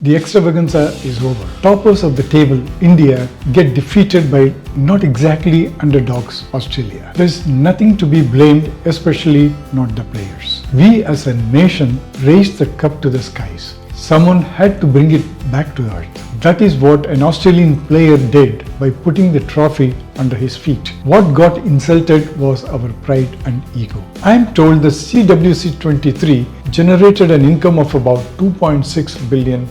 The extravaganza is over. Toppers of the table, India, get defeated by not exactly underdogs, Australia. There is nothing to be blamed, especially not the players. We as a nation raised the cup to the skies. Someone had to bring it back to earth. That is what an Australian player did by putting the trophy under his feet. What got insulted was our pride and ego. I am told the CWC-23 generated an income of about $2.6 billion.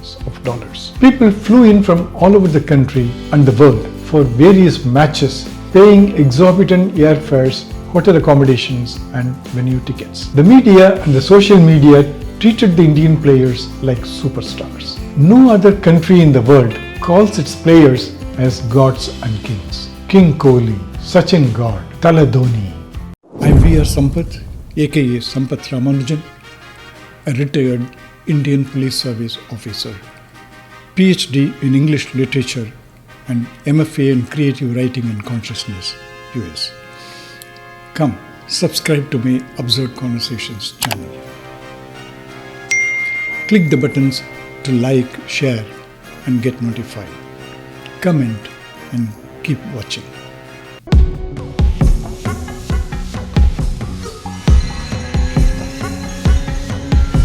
People flew in from all over the country and the world for various matches, paying exorbitant airfares, hotel accommodations and venue tickets. The media and the social media treated the Indian players like superstars. No other country in the world calls its players as gods and kings. King Kohli, Sachin God, Tala Dhoni. I am V.R. Sampath, aka Sampath Ramanujan, a retired Indian Police Service officer, PhD in English Literature and MFA in Creative Writing and Consciousness, US. Come, subscribe to my Absurd Conversations channel. Click the buttons to like, share and get notified. Comment and keep watching.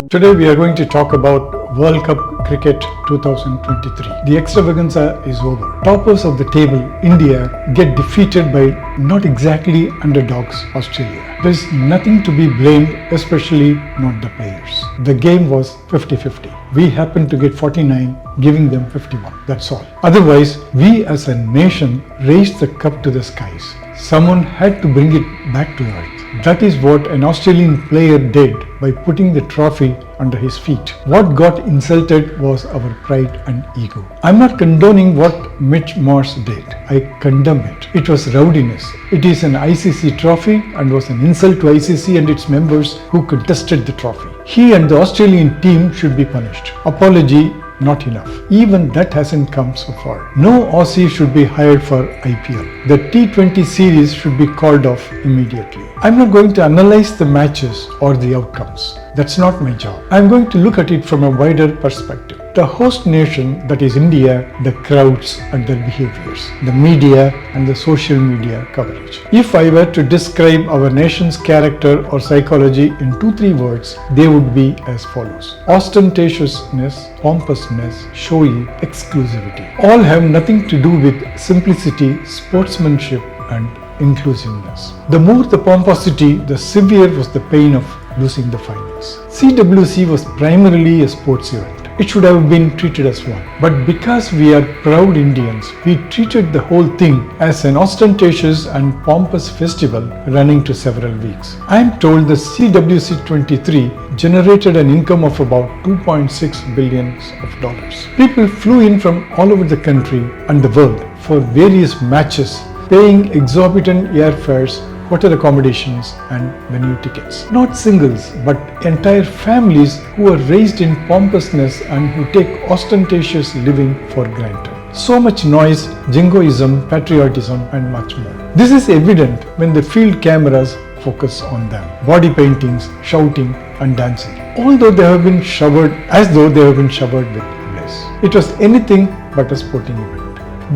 Today we are going to talk about World Cup Cricket 2023. The extravaganza is over. Toppers of the table, India, get defeated by not exactly underdogs, Australia. There is nothing to be blamed, especially not the players. The game was 50-50. We happened to get 49, giving them 51. That's all. Otherwise, we as a nation raised the cup to the skies. Someone had to bring it back to earth. That is what an Australian player did by putting the trophy under his feet. What got insulted was our pride and ego. I'm not condoning what Mitch Marsh did. I condemn it. It was rowdiness. It is an ICC trophy and was an insult to ICC and its members who contested the trophy. He and the Australian team should be punished. Apology not enough. Even that hasn't come so far. No Aussie should be hired for IPL. The T20 series should be called off immediately. I'm not going to analyze the matches or the outcomes. That's not my job. I'm going to look at it from a wider perspective. The host nation, that is India, the crowds and their behaviors, the media and the social media coverage. If I were to describe our nation's character or psychology in 2-3 words, they would be as follows: ostentatiousness, pompousness, showy, exclusivity. All have nothing to do with simplicity, sportsmanship and inclusiveness. The more the pomposity, the severe was the pain of losing the finals. CWC was primarily a sports event. It should have been treated as one. But because we are proud Indians, we treated the whole thing as an ostentatious and pompous festival running to several weeks. I am told the CWC-23 generated an income of about $2.6 billion. People flew in from all over the country and the world for various matches, paying exorbitant airfares, hotel accommodations and venue tickets. Not singles, but entire families who are raised in pompousness and who take ostentatious living for granted. So much noise, jingoism, patriotism and much more. This is evident when the field cameras focus on them. Body paintings, shouting and dancing. Although they have been showered as though they have been showered with bliss. It was anything but a sporting event.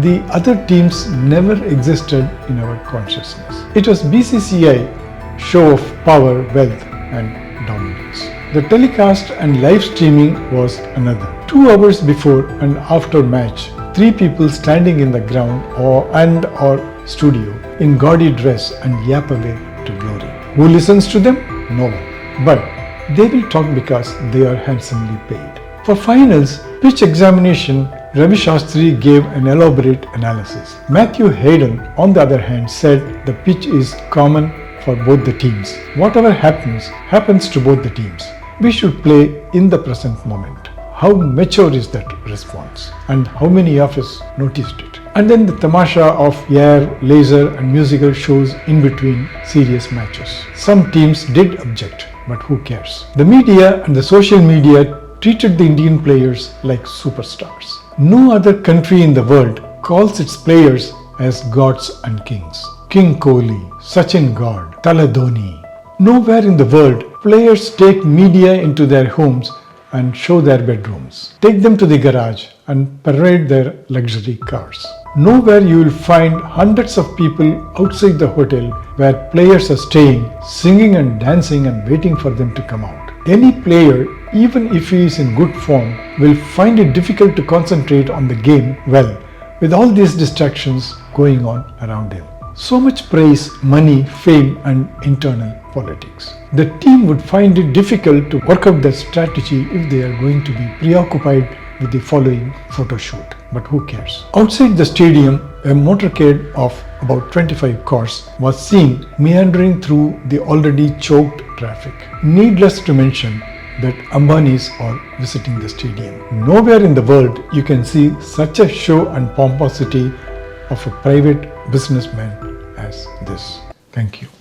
The other teams never existed in our consciousness. It was BCCI show of power, wealth and dominance. The telecast and live streaming was another. 2 hours before and after match, 3 people standing in the ground or studio in gaudy dress and yap away to glory. Who listens to them? No one. But they will talk because they are handsomely paid. For finals, pitch examination, Ravi Shastri gave an elaborate analysis. Matthew Hayden, on the other hand, said the pitch is common for both the teams. Whatever happens to both the teams. We should play in the present moment. How mature is that response? And how many of us noticed it? And then the tamasha of air, laser and musical shows in between serious matches. Some teams did object, but who cares? The media and the social media treated the Indian players like superstars. No other country in the world calls its players as gods and kings. King Kohli, Sachin God, Tala Dhoni. Nowhere in the world players take media into their homes and show their bedrooms. Take them to the garage and parade their luxury cars. Nowhere you will find hundreds of people outside the hotel where players are staying, singing and dancing and waiting for them to come out. Any player, even if he is in good form, will find it difficult to concentrate on the game well with all these distractions going on around him. So much praise, money, fame and internal politics. The team would find it difficult to work out their strategy if they are going to be preoccupied with the following photo shoot. But who cares? Outside the stadium, a motorcade of about 25 cars was seen meandering through the already choked traffic. Needless to mention that Ambanis are visiting the stadium. Nowhere in the world you can see such a show and pomposity of a private businessman as this. Thank you.